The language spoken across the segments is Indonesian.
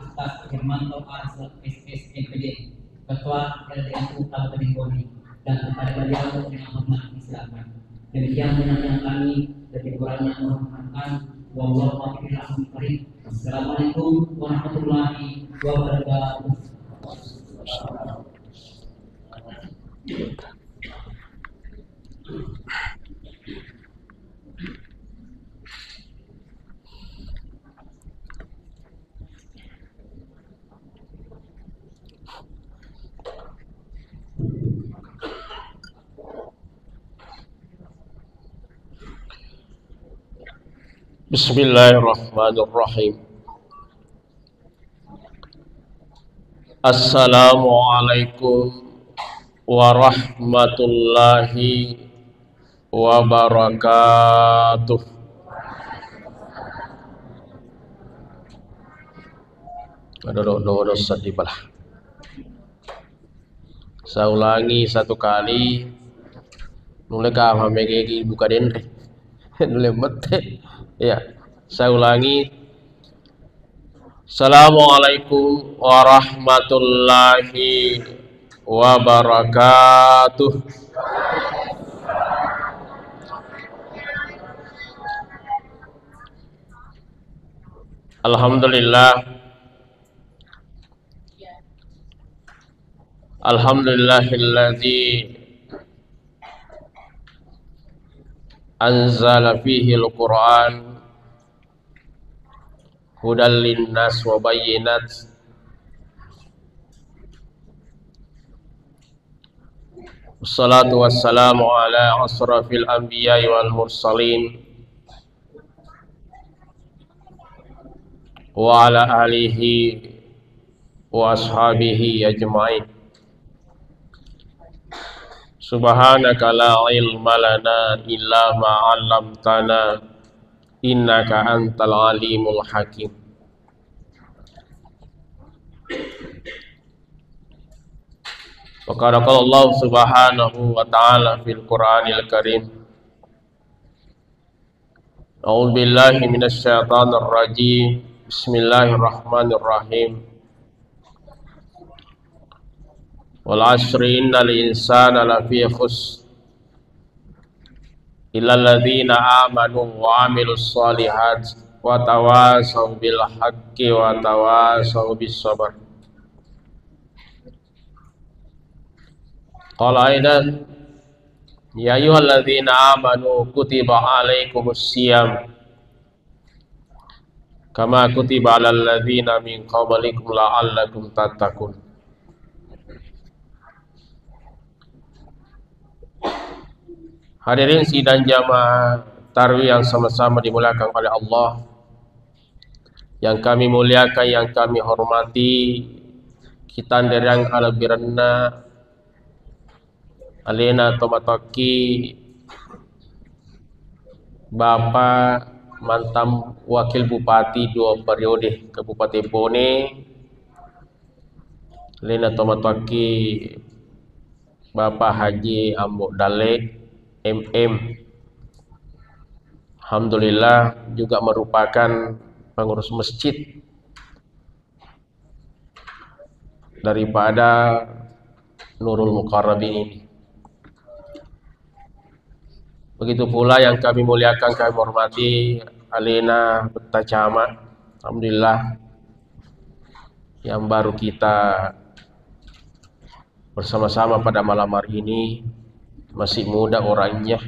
Ustaz Firmanto Arsel SSMPD, Ketua LDNU Kabupaten Boni, dan kepada beliau dengan hormat disilakan. Demikian yang kami, lebih kurangnya mohon maaf. Assalamualaikum warahmatullahi wabarakatuh. Bismillahirrahmanirrahim. Assalamualaikum warahmatullahi wabarakatuh. Aduh, sedih pala. Saya ulangi satu kali. Nule kah megegi buka denre. Nule mete. Ya, saya ulangi. Assalamualaikum warahmatullahi wabarakatuh. Alhamdulillahilladzi anzala fihi al-Qur'an hudal linnas wa bayyinat. Wassalatu wassalamu ala asrafil anbiya'i wal mursalin wa ala alihi wa ashabihi ajma'in. Subhanaka la ilma lana illa ma 'allamtana innaka antal alimul hakim. Wa qala Allah subhanahu wa ta'ala fil Qur'anil Karim. A'udzu billahi minasy syaithanir rajim. Bismillahirrahmanirrahim. Wal 'asri innal insana lafi khusr illal ladzina amanu wa 'amilus shalihat wa tawasaw bil haqqi wa tawasaw bis sabr. Qala aidan ya ayyuhalladzina amanu kutiba 'alaikumus shiyam kama kutiba 'alal ladzina min qablikum la'allakum tattaqun. Hadirin sidang jamaah tarawih yang sama-sama dimuliakan oleh Allah, yang kami muliakan, yang kami hormati, kita nderang alabirna alena tomataki Bapak mantan wakil bupati 2 periode Kabupaten Bone, alena tomataki Bapak Haji Ambok Dalek MM. Alhamdulillah juga merupakan pengurus masjid daripada Nurul Muqarrabin ini. Begitu pula yang kami muliakan, kami hormati alena Betacama, alhamdulillah yang baru kita bersama-sama pada malam hari ini. Masih muda orangnya,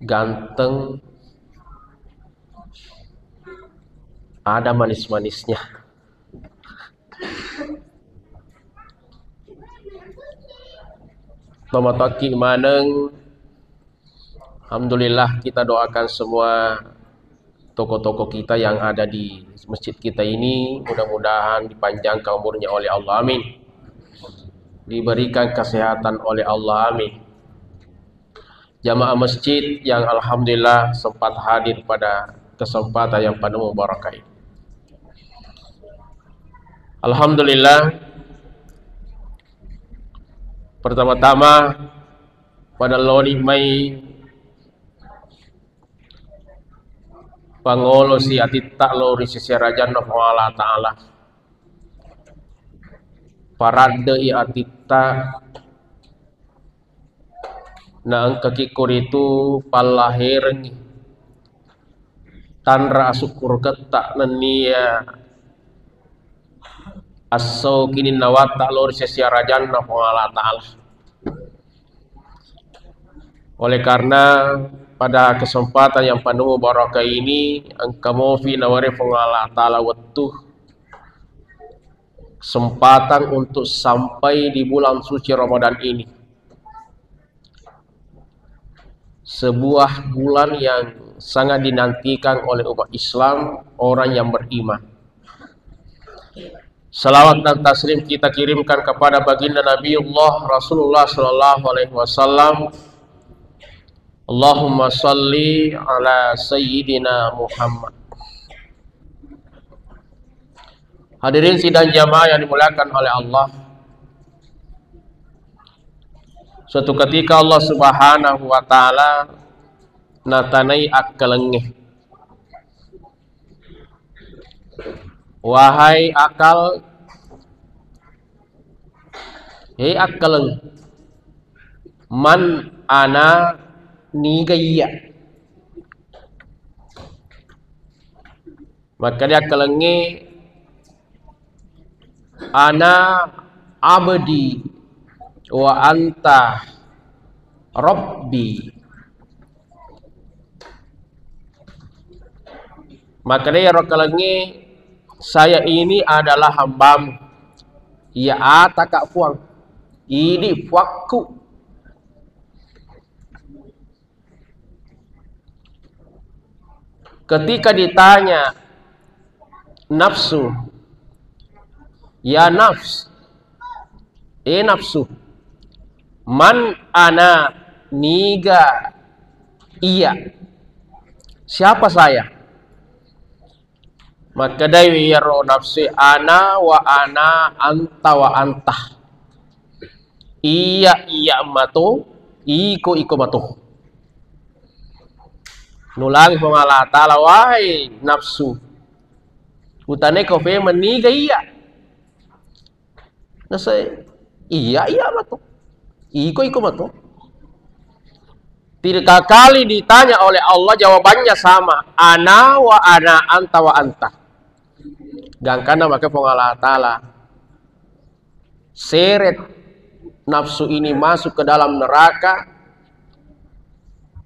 ganteng, ada manis-manisnya. Tomataki maneng. Alhamdulillah kita doakan semua tokoh-tokoh kita yang ada di masjid kita ini, mudah-mudahan dipanjangkan umurnya oleh Allah, amin. Diberikan kesehatan oleh Allah, amin. Jamaah masjid yang alhamdulillah sempat hadir pada kesempatan yang penuh barakah ini. Alhamdulillah, pertama-tama pada lori mai pangolo si atitta lo risisi rajanna Allah Ta'ala parade i atitta na angka kikur itu palahirengi tanra asukur ketak nania aso kini nawata lo risisi rajanna Allah Ta'ala. Oleh karena pada kesempatan yang penuh barakah ini angka mofi nawari Allah Ta'ala waktu kesempatan untuk sampai di bulan suci Ramadan ini, sebuah bulan yang sangat dinantikan oleh umat Islam, orang yang beriman. Salawat dan taslim kita kirimkan kepada baginda Nabiullah Rasulullah sallallahu alaihi wasallam. Allahumma salli ala sayyidina Muhammad. Hadirin sidang jamaah yang dimuliakan oleh Allah. Suatu ketika Allah Subhanahu wa taala natanai akalengeh. Wahai akal, hei akaleng, man ana ni gaya. Maka dia kelengi ana abdi wa anta rabbi. Maka dia kelengi saya ini adalah hambamu, ya atakak fuang, ini fuakku. Ketika ditanya nafsu, ya nafs, nafsu, man ana niga iya, siapa saya? Maka dari yaro nafsi ana wa ana anta wa anta, iya iya mato, iko mato. Nulangi Allah Ta'ala, wahai nafsu, utane kau fe meniga iya. Nasa iya mato, iko mato. Tiga kali ditanya oleh Allah, jawabannya sama, ana wa ana anta wa anta. Gangkana maka Allah Ta'ala seret nafsu ini masuk ke dalam neraka.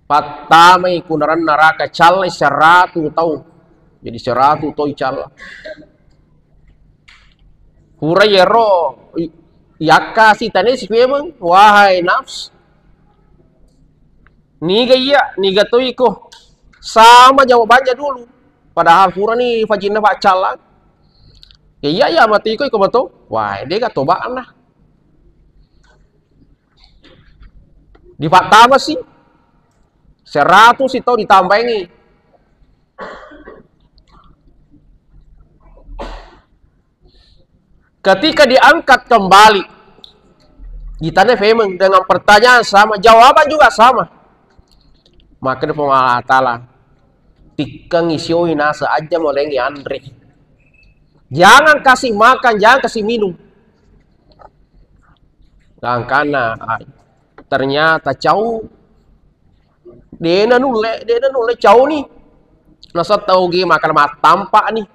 Patamai kunaran neraka calai 100 tahun. Jadi 100 tahun calai. Hurayero yakasi tanis memang wahai nafs. Niga iya, niga to iko. Sama jawabannya dulu. Padahal hura ni fajinna pak calak. Iya mati iko mato. Wah, dia gak tobaan lah. Di Fatama sih 100 itu ditambahi. Ketika diangkat kembali, ditanya memang dengan pertanyaan sama, jawaban juga sama. Maka dia Allah Ta'ala tikang isioi nasa aja molengi Andre. Jangan kasih makan, jangan kasih minum. Karena ternyata jauh Dena nule jauh nih. Nasa tahu gi makan tampak nih.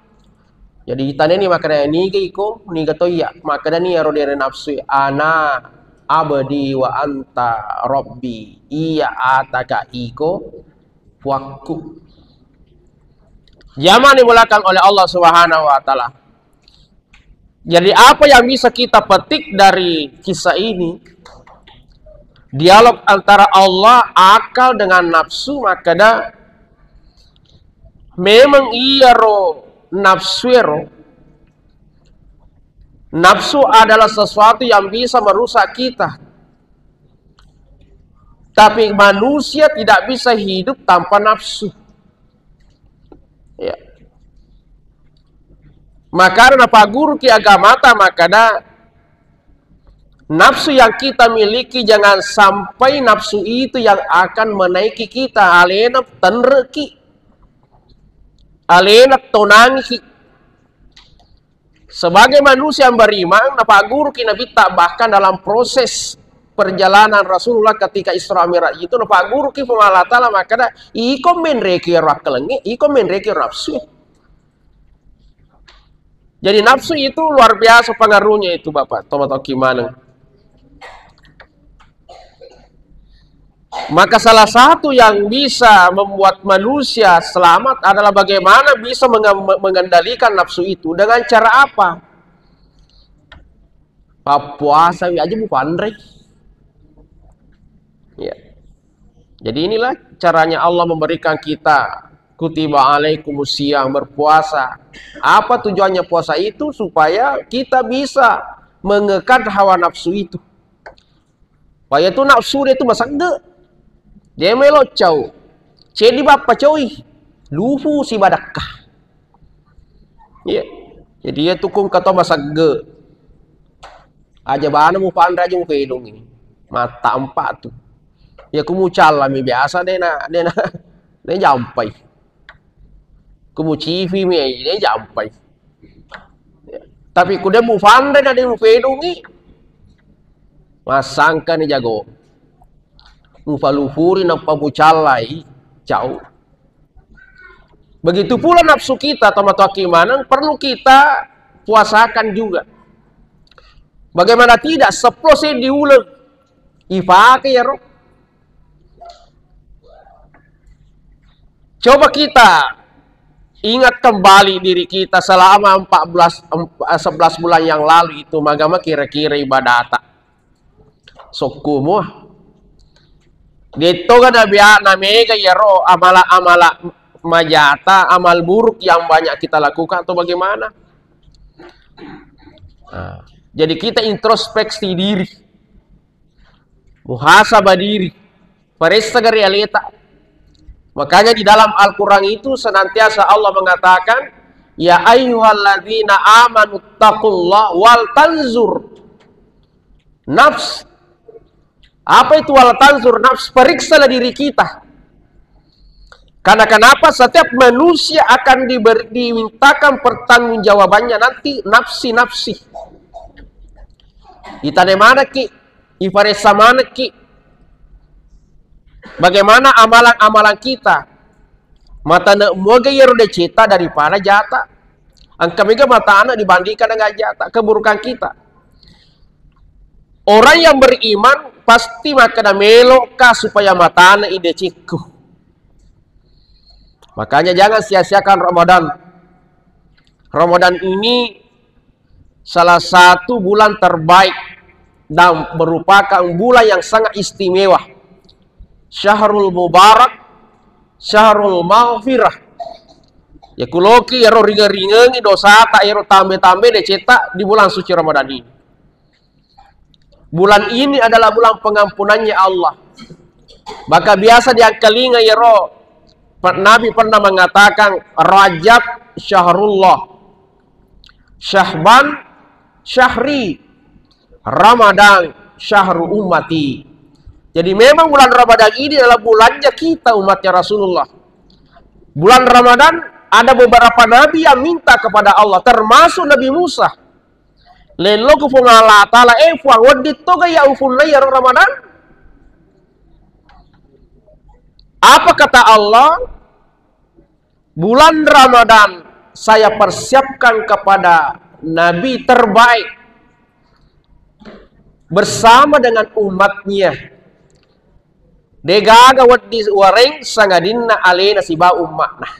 Jadi tanya nih makan ini iko nih gato ya. Makan nih aro dari nafsu ana abdi wa anta rabbi. Iya ataka iko wakku. Zaman dimulakan oleh Allah Subhanahu wa taala. Jadi apa yang bisa kita petik dari kisah ini? Dialog antara Allah, akal dengan nafsu, maka dah memang iya ro nafsu ro. Nafsu adalah sesuatu yang bisa merusak kita. Tapi manusia tidak bisa hidup tanpa nafsu. Ya. Maka karena Pak Guru Ki Agamata, maka dah nafsu yang kita miliki jangan sampai nafsu itu yang akan menaiki kita. Alena tenreki. alena tonangi sebagai manusia yang beriman napa guru kina bita bahkan dalam proses perjalanan Rasulullah ketika Isra Mi'raj itu napa guru ki Allah taala makana iko menreki rakelengi iko menreki nafsu. Jadi nafsu itu luar biasa pengaruhnya itu Bapak tomat gimana. Maka salah satu yang bisa membuat manusia selamat adalah bagaimana bisa mengendalikan nafsu itu. Dengan cara apa? Puasa aja bukan Andre. Ya. Jadi inilah caranya Allah memberikan kita kutiba alaikumusiyam berpuasa. Apa tujuannya puasa itu? Supaya kita bisa mengekat hawa nafsu itu. Supaya itu nafsu dia itu masak de. Dia melocau. Jadi bapa coy. Lufu si badakah. Ya. Jadi dia tukung kata masak ge. Aja bana mu pandra aja mu pedong ini. Mata empat tuh. Ya kumucal mi biasa deh jampai. Kumucivi mi dia jampai. Ya. Tapi kuda mu pandra na dia mu pedong ini. Masangka ni jago. Mufalufuri nampa bucalai jauh. Begitu pula nafsu kita tomato akimanan perlu kita puasakan juga. Bagaimana tidak seplose diulang ifake ya roh. Coba kita ingat kembali diri kita selama 11 bulan yang lalu itu magama kira-kira ibadah tak sokumu dito kan namega yaro amala majata amal buruk yang banyak kita lakukan atau bagaimana? Nah, jadi kita introspeksi diri, muhasabah diri, periksa realita. Makanya di dalam Al-Quran itu senantiasa Allah mengatakan, ya ayyuhalladzina amanu taqullah wal tanzur nafs. Apa itu wal tanzur nafs? Periksalah diri kita. Karena kenapa? Setiap manusia akan dimintakan pertanggungjawabannya nanti nafsi-nafsi. Itane mana ki? Ifaresa mana ki? Bagaimana amalan-amalan kita? Mata nak moga yero de cita daripada jata. Angka mega mata anak dibandingkan dengan jata keburukan kita. Orang yang beriman pasti makna melokah supaya mata anak ide ciku. Makanya jangan sia-siakan Ramadan. Ramadan ini salah satu bulan terbaik dan merupakan bulan yang sangat istimewa. Syahrul Mubarak, Syahrul Maghfirah. Ya kuloki ya ringan-ringan dosa tak ya tambe-tambe dicetak di bulan suci Ramadan ini. Bulan ini adalah bulan pengampunannya Allah. Maka biasa dia kelinga ya roh. Nabi pernah mengatakan Rajab syahrullah, Syahban syahri, Ramadan syahru ummati. Jadi memang bulan Ramadan ini adalah bulannya kita umatnya Rasulullah. Bulan Ramadan ada beberapa nabi yang minta kepada Allah, termasuk Nabi Musa. Lelo ku Allah taala fuang wadit to ya ufunna ya Ramadan. Apa kata Allah? Bulan Ramadan saya persiapkan kepada nabi terbaik bersama dengan umatnya. Degaga waddi wareng sangadinna alena siba ummatna.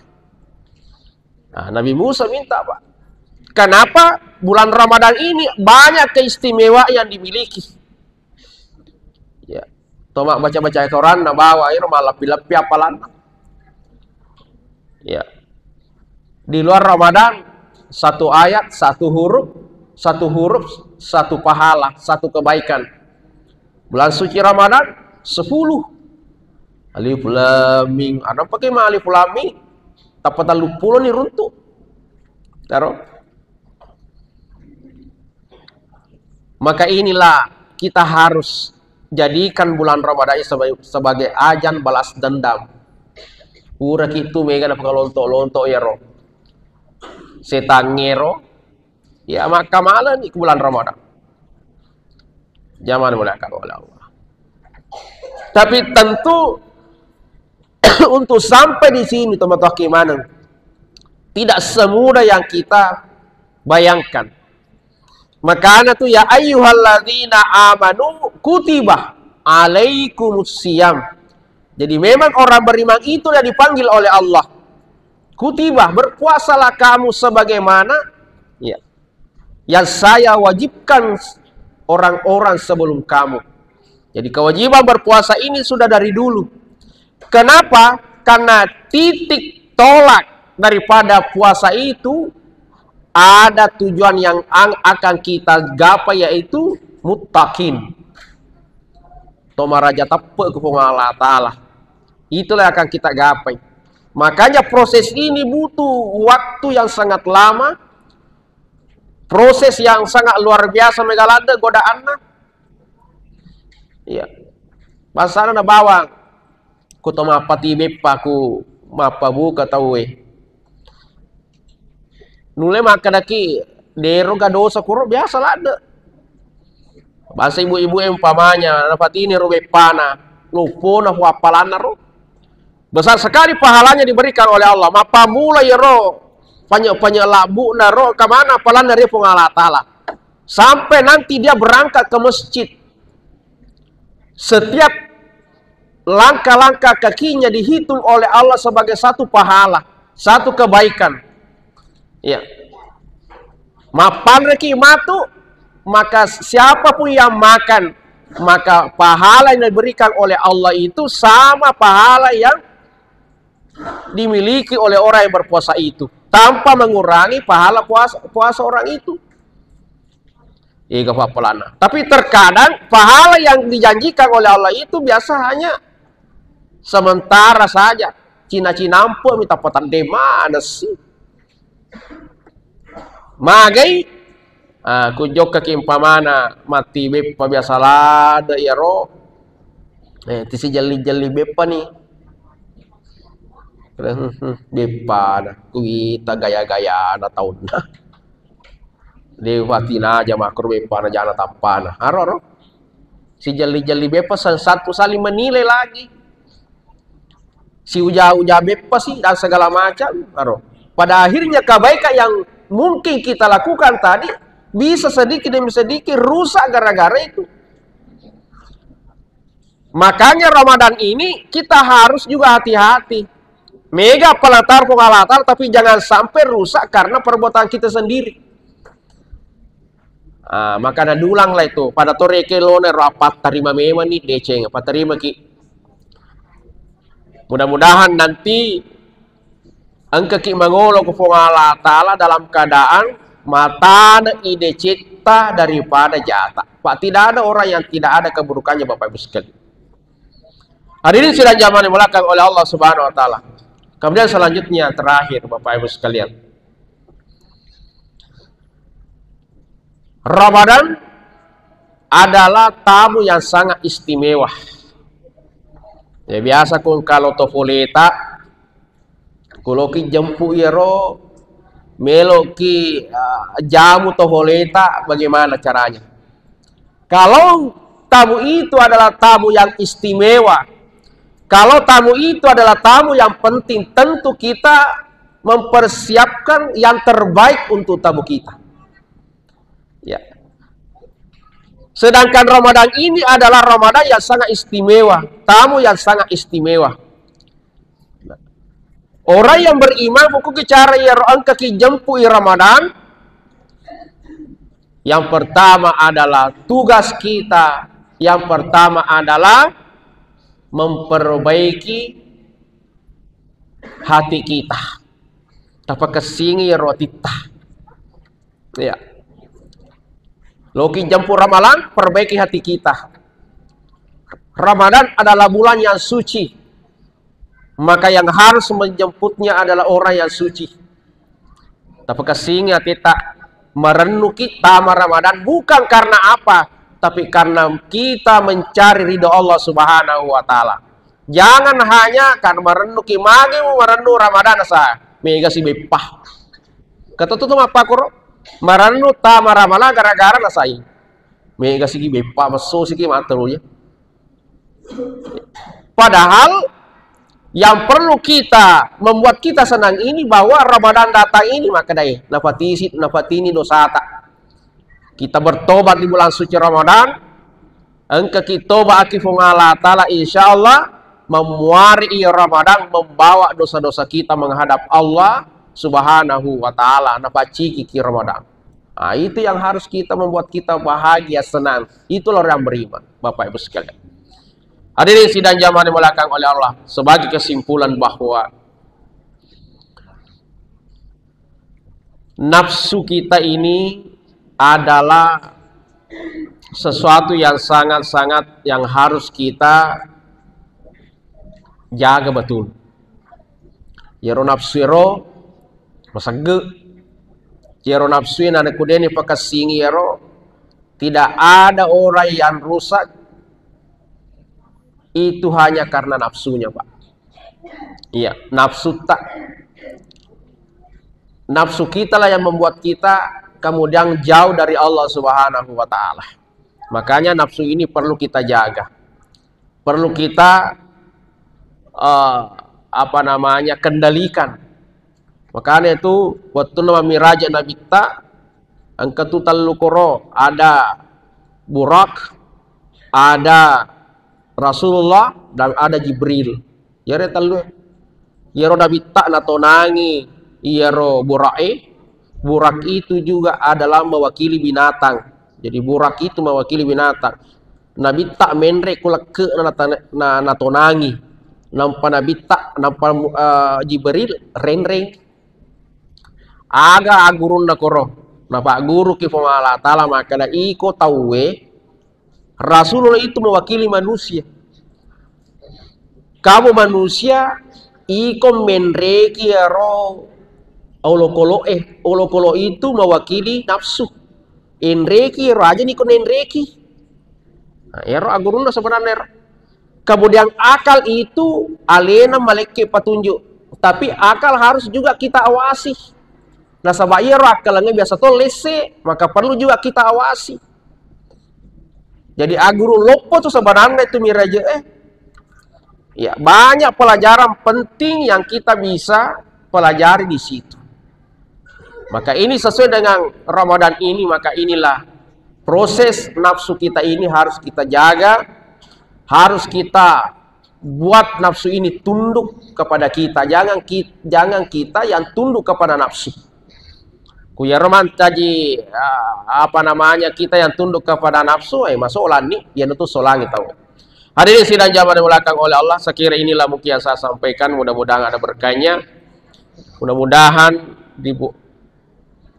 Nah, Nabi Musa minta Pak. Kenapa? Bulan Ramadan ini banyak keistimewaan yang dimiliki. Ya, tomak baca-baca Quran na bawa air malah pilapi apalan. Ya. Di luar Ramadan satu ayat, satu huruf, satu pahala, satu kebaikan. Bulan suci Ramadan 10. Alif lam mim. Ada pakai alif lam mim. Tapatan lupulo ni runtuh. Taruh. Maka inilah kita harus jadikan bulan Ramadan sebagai ajan balas dendam. Urak itu mega na pengalontok-lontok ya roh. setan ngero, ya maka malah di bulan Ramadan. Zaman dimuliakan oleh Allah. Tapi tentu untuk sampai di sini teman-teman keimanan, tidak semudah yang kita bayangkan. Makanya tuh ya ayyuhalladzina amanu kutiba alaikumusiyam. Jadi memang orang beriman itu yang dipanggil oleh Allah. Kutiba, berpuasalah kamu sebagaimana ya, yang saya wajibkan orang-orang sebelum kamu. Jadi kewajiban berpuasa ini sudah dari dulu. Kenapa? Karena titik tolak daripada puasa itu ada tujuan yang akan kita gapai, yaitu muttaqin. Tomaraja tape ke Allah Ta'ala. Itulah yang akan kita gapai. Makanya proses ini butuh waktu yang sangat lama. Proses yang sangat luar biasa megalada godaanna. Iya. Pasana na bawang. Ku to mapati bepa ku mapabuka tawe. Nule makadaki dero gadosa kuro biasa lada. Bahasa ibu-ibu umpamanya dapat ini ro bepana, lupo na huapalana ro. Besar sekali pahalanya diberikan oleh Allah. Mapa mulai ro panyak labu na ro kemana palan dari Allah Ta'ala. Sampai nanti dia berangkat ke masjid. Setiap langkah-langkah kakinya dihitung oleh Allah sebagai satu pahala, satu kebaikan. Ya. Mapan reki matu, maka siapapun yang makan, maka pahala yang diberikan oleh Allah itu sama pahala yang dimiliki oleh orang yang berpuasa itu, tanpa mengurangi pahala puasa orang itu. Tapi terkadang pahala yang dijanjikan oleh Allah itu biasa hanya sementara saja. Cina-cina ampo minta potan de mana sih? Magai kujok ke kimpamana mati bepa biasa lada ya ro. Tisi jeli-jeli bepa nih. Bepa na kuita gaya-gaya na tahun na. Dewatina aja makro bepa na jana tampana. Aro. Si jeli-jeli bepa satu saling menilai lagi. Si uja-uja bepa sih dan segala macam. Aro. Pada akhirnya kebaikan yang mungkin kita lakukan tadi bisa sedikit demi sedikit rusak gara-gara itu. Makanya Ramadan ini kita harus juga hati-hati. Mega pelatar pengalatar, tapi jangan sampai rusak karena perbuatan kita sendiri. Maka ada dulang lah itu. Pada toreke lone rapat terima memang nih deceng apa terima ki. Mudah-mudahan nanti angka ki mangolo ke Allah Ta'ala dalam keadaan mata ide cipta daripada jata. Pak, tidak ada orang yang tidak ada keburukannya Bapak Ibu sekalian. Hadirin sidang jamaah dimulakan oleh Allah Subhanahu Wa Ta'ala. Kemudian selanjutnya terakhir Bapak Ibu sekalian, Ramadan adalah tamu yang sangat istimewa. Ya biasa kun kalau tofoleta kuloki jempu iro meloki jamu tofoleta, bagaimana caranya? Kalau tamu itu adalah tamu yang istimewa, kalau tamu itu adalah tamu yang penting, tentu kita mempersiapkan yang terbaik untuk tamu kita. Ya. Sedangkan Ramadan ini adalah Ramadan yang sangat istimewa, tamu yang sangat istimewa. Orang yang beriman buku cara ya angka ki jempu Ramadan. Yang pertama adalah tugas kita, yang pertama adalah memperbaiki hati kita. Apa kesingi rotita. Ya. Loki jemput ramalan, perbaiki hati kita. Ramadan adalah bulan yang suci. Maka yang harus menjemputnya adalah orang yang suci. Tapi kesingi kita merenuki tama Ramadan bukan karena apa, tapi karena kita mencari ridho Allah Subhanahu Wa Ta'ala. Jangan hanya karena merenuki magi merenung Ramadan sah mega si bepah. Kata tu apa koro? Maranu ta maramala gara-gara nasai. Mega sigi bepa maso sigi matero ya. Padahal yang perlu kita membuat kita senang ini bahwa Ramadan datang ini maka dai nafatini dosa tak. Kita bertobat di bulan suci Ramadan. Engka kita ba'akifung Allah Ta'ala insyaallah memuari Ramadan membawa dosa-dosa kita menghadap Allah Subhanahu wa Ta'ala. Nafaci kiki Ramadan. Nah, itu yang harus kita membuat kita bahagia, senang. Itulah orang beriman, Bapak Ibu sekalian. Hadirin sidang jamaah dimulakan oleh Allah. Sebagai kesimpulan bahwa nafsu kita ini adalah sesuatu yang sangat-sangat yang harus kita jaga betul. Yaro nafsiro masagge, yaro nafsuin anak kudeni pakasingi yaro. Tidak ada orang yang rusak itu hanya karena nafsunya, Pak. Iya, nafsu tak. Nafsu kita lah yang membuat kita kemudian jauh dari Allah Subhanahu wa Ta'ala. Makanya nafsu ini perlu kita jaga, perlu kita kendalikan. Makanya itu waktu nama miraja Nabi ta angkatu talukoro ada Burak, ada Rasulullah dan ada Jibril. Yare talu, yaro Nabi ta natonangi, yaro Burae. Burak itu juga adalah mewakili binatang. Jadi burak itu mewakili binatang. Nabi tak menre kulake na natonangi. Nampak Nabi tak nampak Jibril renreng. Aga agurun na koro. Nampak guru kifong Allah Ta'ala maka iko tawe Rasulullah itu mewakili manusia. Kamu manusia iko menre kiaro Olokolo itu mewakili nafsu. Enreki raja ni kon enreki. Nah, ero agurunda sebenarnya. Kemudian akal itu alena maleke petunjuk. Tapi akal harus juga kita awasi. Nah sabaya akalnya biasa to lese, maka perlu juga kita awasi. Jadi aguru lopo tuh sebenarnya itu miraja ya banyak pelajaran penting yang kita bisa pelajari di situ. Maka ini sesuai dengan Ramadan ini, maka inilah proses nafsu kita ini harus kita jaga, harus kita buat nafsu ini tunduk kepada kita. Jangan kita yang tunduk kepada nafsu. Kuya roman tadi kita yang tunduk kepada nafsu, masuk olani, ya itu solangi tahu. Hadirin sidang jamaah dimulakan oleh Allah, sekira inilah mungkin yang saya sampaikan, mudah-mudahan ada berkahnya. Mudah-mudahan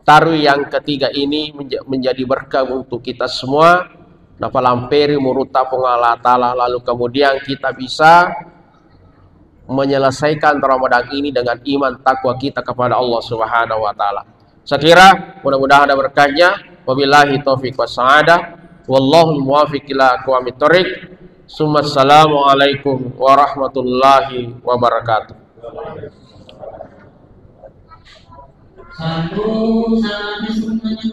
taruh yang ketiga ini menjadi berkah untuk kita semua. Napalamperi muruta Allah Ta'ala, lalu kemudian kita bisa menyelesaikan Ramadan ini dengan iman takwa kita kepada Allah Subhanahu wa Ta'ala. Sekira mudah-mudahan ada berkahnya. Wabillahi taufiq wassa'adah. Wallahu muwaffiq ila aqwamit thoriq. Assalamualaikum warahmatullahi wabarakatuh. Satu saatnya semuanya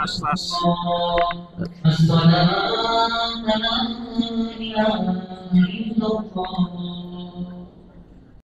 Assalamualaikum warahmatullahi wabarakatuh.